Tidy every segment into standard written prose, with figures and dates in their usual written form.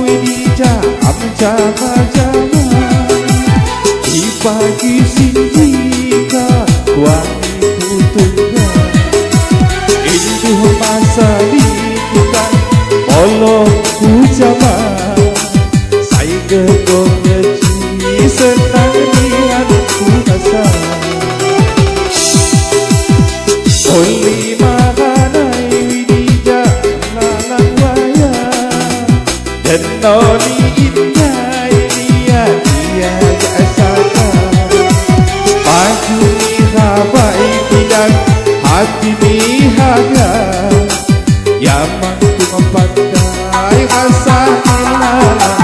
widija amjama-jama di pagi sindika wangi putungga induh masa kita molong pujama saya gegong ngeci senang niat kurasa Oli mahanai widija lalang waya dan noni indah dia jasaka maju ni habai tidak hati ni haga yang mampu memandai rasa lala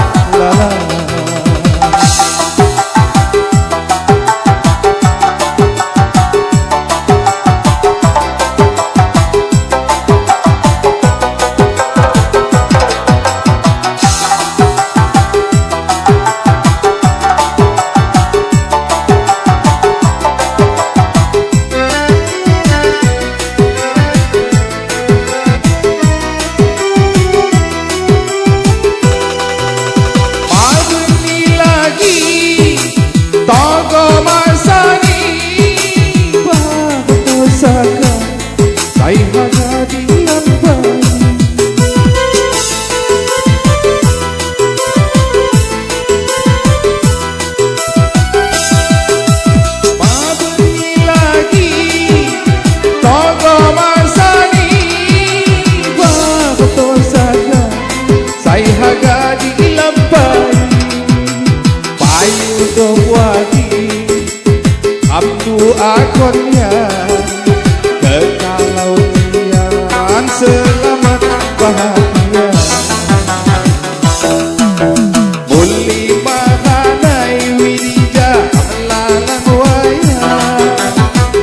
akonnya kekalau tian selamat bahagia muli mahanai widija lalang waya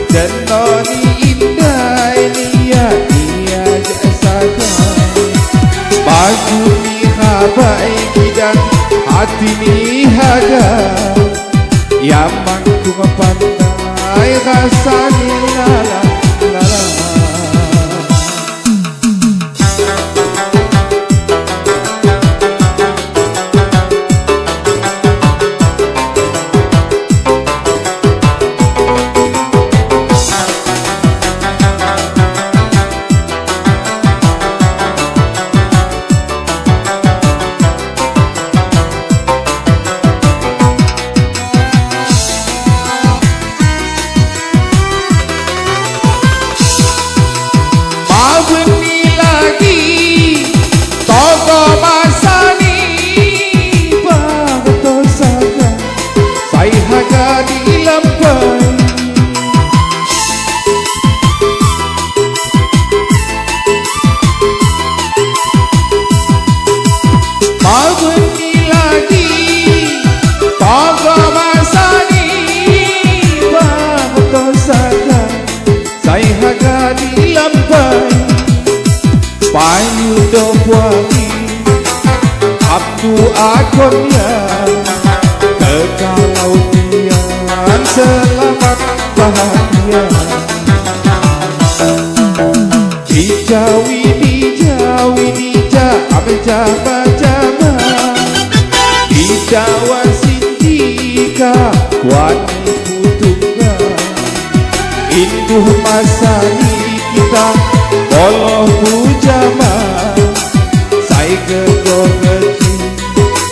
dan noni indah dia jasaka baju ni habai dan hati ni haga yang mampu memandai rasa ni lala lala payu dobuani abdu akonnya kekalau tian selamat bahagia widija amjama-jama hidawa sindika wangi putungga induh masani kita Allah pujama saya gegong ngeci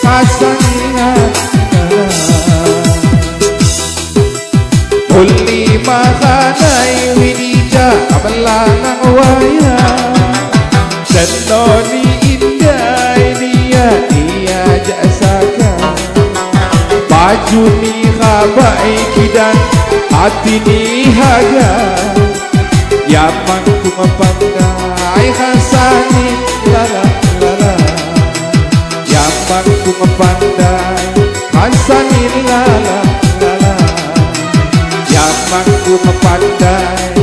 pasangan Oli mahanai widija lalang waya dan noni indah dia jasaka baju ni habai dan hati ni haga yang mampu memandai rasa ni lala lala yang mampu memandai rasa ni lala lala yang mampu memandai